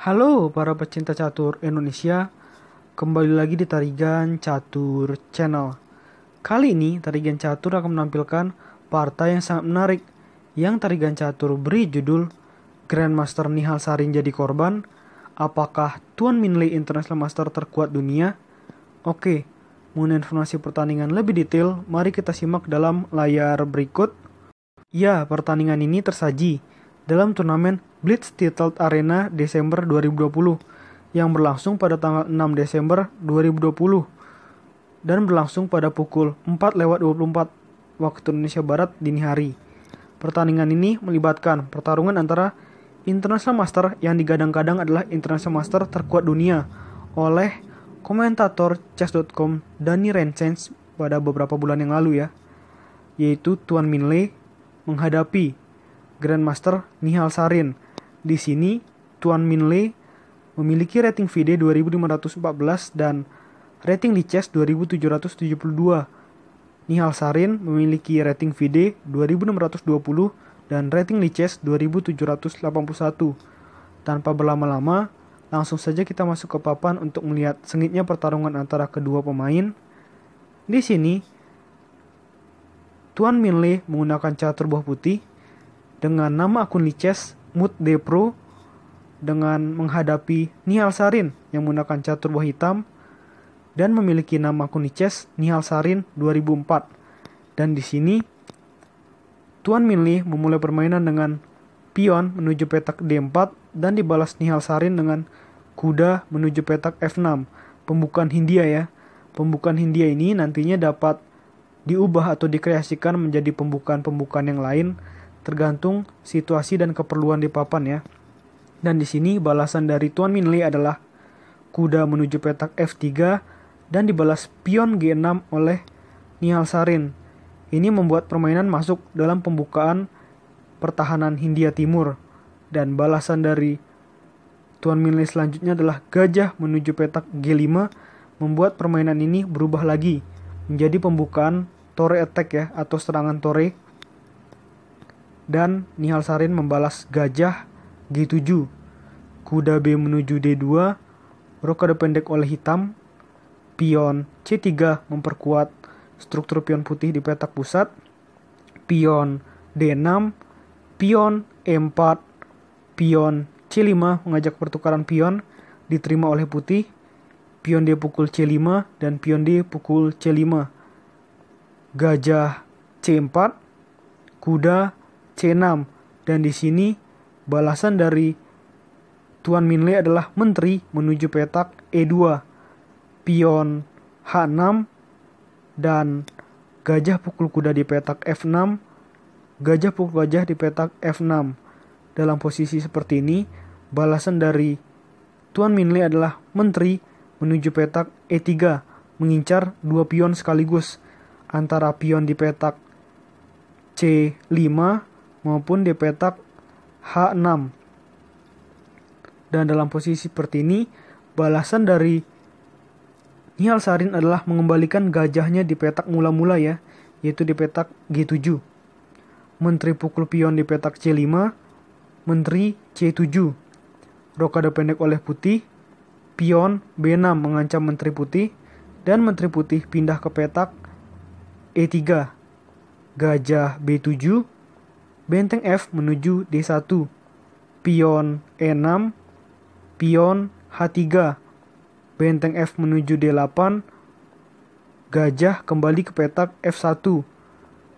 Halo para pecinta catur Indonesia, kembali lagi di Tarigan Catur Channel. Kali ini Tarigan Catur akan menampilkan partai yang sangat menarik, yang Tarigan Catur beri judul Grandmaster Nihal Sarin jadi korban. Apakah Tuan Minlay International Master terkuat dunia? Oke, mengenai informasi pertandingan lebih detail, mari kita simak dalam layar berikut. Ya, pertandingan ini tersaji dalam turnamen Blitz Titled Arena Desember 2020 yang berlangsung pada tanggal 6 Desember 2020 dan berlangsung pada pukul 4:24 waktu Indonesia Barat dini hari. Pertandingan ini melibatkan pertarungan antara International Master yang digadang-gadang adalah International Master terkuat dunia oleh komentator chess.com Danny Rencens pada beberapa bulan yang lalu ya, yaitu Tuan Minlay menghadapi Grandmaster Nihal Sarin. Di sini Tuan Minlay memiliki rating FIDE 2514 dan rating Lichess 2772. Nihal Sarin memiliki rating FIDE 2620 dan rating Lichess 2781. Tanpa berlama-lama, langsung saja kita masuk ke papan untuk melihat sengitnya pertarungan antara kedua pemain. Di sini Tuan Minlay menggunakan catur buah putih dengan nama akun Lichess MutDepro dengan menghadapi Nihal Sarin yang menggunakan catur buah hitam dan memiliki nama akun Lichess Nihal Sarin 2004. Dan di sini Tuan Minlay memulai permainan dengan pion menuju petak D4 dan dibalas Nihal Sarin dengan kuda menuju petak F6. Pembukaan Hindia ya. Pembukaan Hindia ini nantinya dapat diubah atau dikreasikan menjadi pembukaan-pembukaan yang lain tergantung situasi dan keperluan di papan ya. Dan di sini balasan dari Tuan Minlay adalah kuda menuju petak F3 dan dibalas pion G6 oleh Nihal Sarin. Ini membuat permainan masuk dalam pembukaan pertahanan Hindia Timur. Dan balasan dari Tuan Minlay selanjutnya adalah gajah menuju petak G5, membuat permainan ini berubah lagi menjadi pembukaan Tore attack ya, atau serangan Tore. Dan Nihal Sarin membalas gajah G7, kuda B menuju D2, rokade pendek oleh hitam, pion C3 memperkuat struktur pion putih di petak pusat, pion D6, pion E4, pion C5 mengajak pertukaran pion diterima oleh putih, pion D pukul C5 dan pion D pukul C5, gajah C4, kuda C6. Dan di sini balasan dari Tuan Minlay adalah menteri menuju petak E2, pion H6 dan gajah pukul kuda di petak F6, gajah pukul gajah di petak F6. Dalam posisi seperti ini, balasan dari Tuan Minlay adalah menteri menuju petak E3, mengincar dua pion sekaligus antara pion di petak C5 maupun di petak H6. Dan dalam posisi seperti ini, balasan dari Nihal Sarin adalah mengembalikan gajahnya di petak mula-mula ya, yaitu di petak G7. Menteri pukul pion di petak C5, menteri C7. Rokade pendek oleh putih, pion B6 mengancam menteri putih, dan menteri putih pindah ke petak E3. Gajah B7, benteng F menuju D1, pion E6, pion H3, benteng F menuju D8, gajah kembali ke petak F1,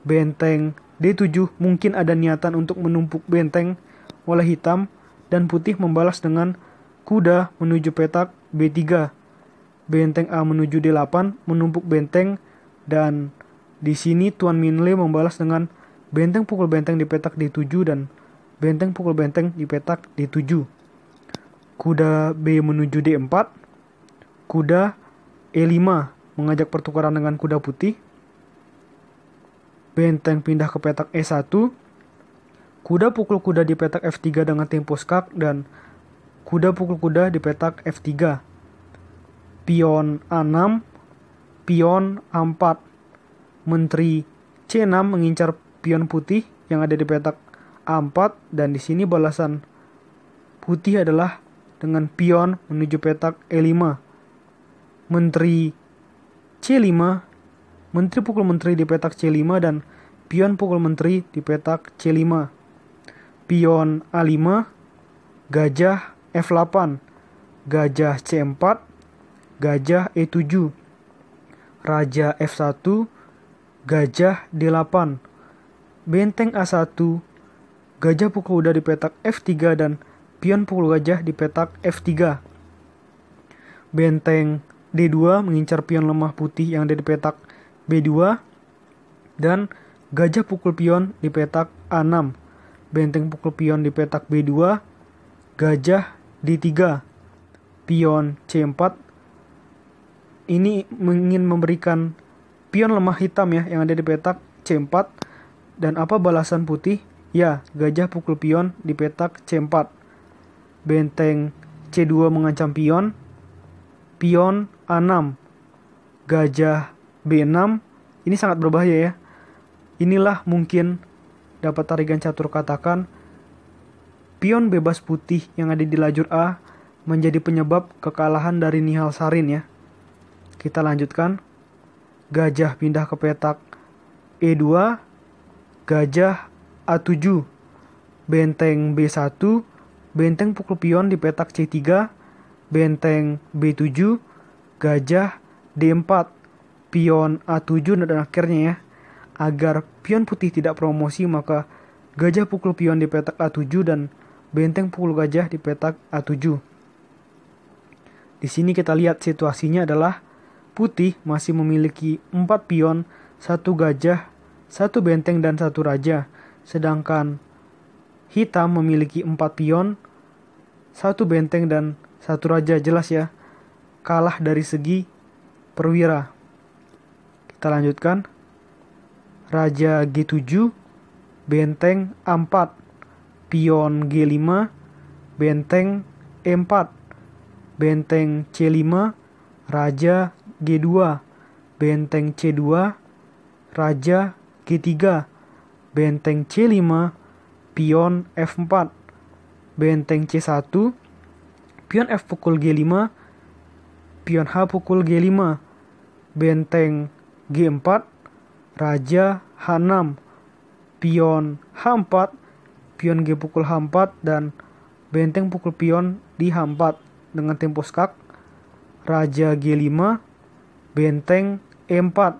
benteng D7 mungkin ada niatan untuk menumpuk benteng oleh hitam, dan putih membalas dengan kuda menuju petak B3, benteng A menuju D8 menumpuk benteng, dan di sini Tuan Minlay membalas dengan benteng pukul benteng di petak D7 dan benteng pukul benteng di petak D7. Kuda B menuju D4, kuda E5 mengajak pertukaran dengan kuda putih, benteng pindah ke petak E1, kuda pukul kuda di petak F3 dengan tempo skak, dan kuda pukul kuda di petak F3, pion A6, pion A4, menteri C6 mengincar pion putih yang ada di petak A4, dan di sini balasan putih adalah dengan pion menuju petak E5. Menteri C5, menteri pukul menteri di petak C5 dan pion pukul menteri di petak C5. Pion A5, gajah F8, gajah C4, gajah E7, raja F1, gajah D8, benteng A1, gajah pukul kuda di petak F3 dan pion pukul gajah di petak F3. Benteng D2 mengincar pion lemah putih yang ada di petak B2 dan gajah pukul pion di petak A6. Benteng pukul pion di petak B2, gajah D3, pion C4. Ini ingin memberikan pion lemah hitam ya yang ada di petak C4. Dan apa balasan putih? Ya, gajah pukul pion di petak C4. Benteng C2 mengancam pion. Pion A6, gajah B6. Ini sangat berbahaya ya. Inilah mungkin dapat tarigan catur katakan pion bebas putih yang ada di lajur A menjadi penyebab kekalahan dari Nihal Sarin ya. Kita lanjutkan. Gajah pindah ke petak E2, gajah A7, benteng B1, benteng pukul pion di petak C3, benteng B7, gajah D4, pion A7 dan akhirnya ya, agar pion putih tidak promosi maka gajah pukul pion di petak A7 dan benteng pukul gajah di petak A7. Di sini kita lihat situasinya adalah putih masih memiliki 4 pion, 1 gajah, 1 benteng dan 1 raja. Sedangkan hitam memiliki 4 pion, 1 benteng dan 1 raja. Jelas ya, kalah dari segi perwira. Kita lanjutkan. Raja G7, benteng A4, pion G5, benteng E4, benteng C5, raja G2, benteng C2, raja G3, benteng C5, pion F4, benteng C1, pion F pukul G5, pion H pukul G5, benteng G4, raja H6, pion H4, pion G pukul H4 dan benteng pukul pion di H4 dengan tempo skak, raja G5, benteng E4,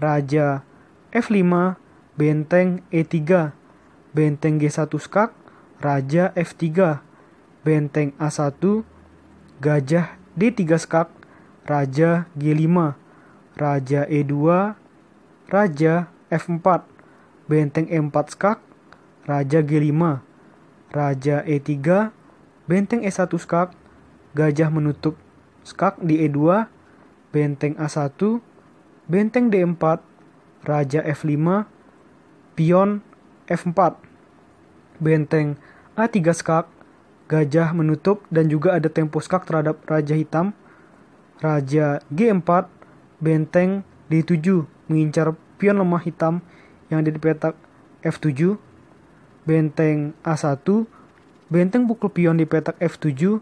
raja F5, benteng E3, benteng G1 skak, raja F3, benteng A1, gajah D3 skak, raja G5, raja E2, raja F4, benteng E4 skak, raja G5, raja E3, benteng E1 skak, gajah menutup skak di E2, benteng A1, benteng D4, raja F5, pion F4, benteng A3 skak, gajah menutup dan juga ada tempo skak terhadap raja hitam, raja G4, benteng D7 mengincar pion lemah hitam yang ada di petak F7, benteng A1, benteng pukul pion di petak F7,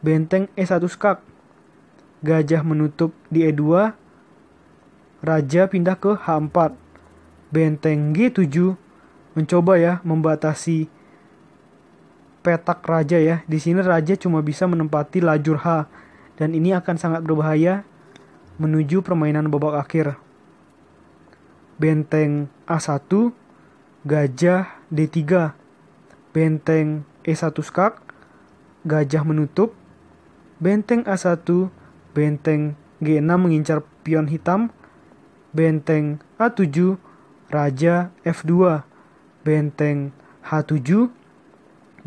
benteng E1 skak, gajah menutup di E2, raja pindah ke H4, benteng G7 mencoba ya membatasi petak raja ya. Di sini raja cuma bisa menempati lajur H dan ini akan sangat berbahaya menuju permainan babak akhir. Benteng A1, gajah D3, benteng E1 skak, gajah menutup, benteng A1, benteng G6 mengincar pion hitam, benteng A7, raja F2, benteng H7,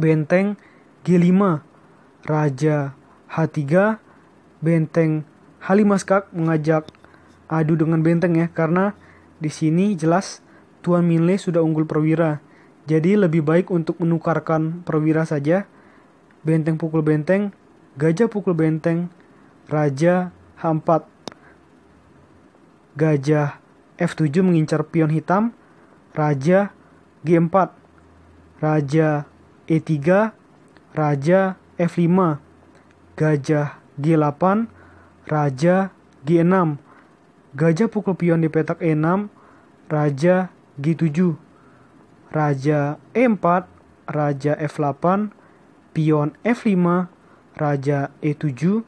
benteng G5, raja H3, benteng H5 skak mengajak adu dengan benteng ya, karena di sini jelas Tuan Minlay sudah unggul perwira. Jadi lebih baik untuk menukarkan perwira saja. Benteng pukul benteng, gajah pukul benteng, raja H4, gajah F7 mengincar pion hitam, raja G4, raja E3, raja F5, gajah G8, raja G6. Gajah pukul pion di petak E6, raja G7. Raja E4, raja F8, pion F5, raja E7,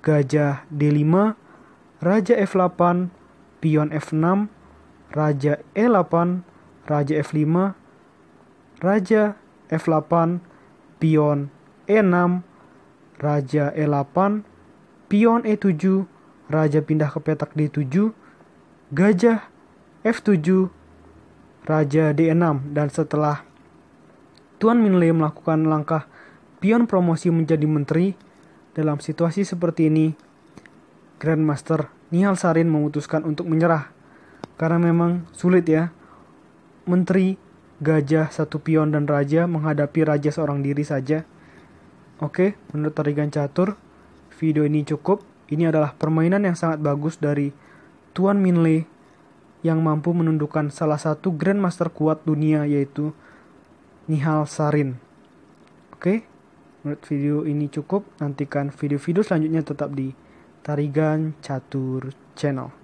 gajah D5, raja F8, pion F6, raja E8, raja F5, raja F8, pion E6, raja E8, pion E7, raja pindah ke petak D7, gajah F7, raja D6. Dan setelah Tuan Minlay melakukan langkah pion promosi menjadi menteri, dalam situasi seperti ini, Grandmaster Nihal Sarin memutuskan untuk menyerah. Karena memang sulit ya, menteri, gajah, satu pion dan raja menghadapi raja seorang diri saja. Oke, menurut tarigan catur, video ini cukup. Ini adalah permainan yang sangat bagus dari Tuan Minlay yang mampu menundukkan salah satu Grandmaster kuat dunia, yaitu Nihal Sarin. Oke, menurut video ini cukup. Nantikan video-video selanjutnya tetap di Tarigan Catur Channel.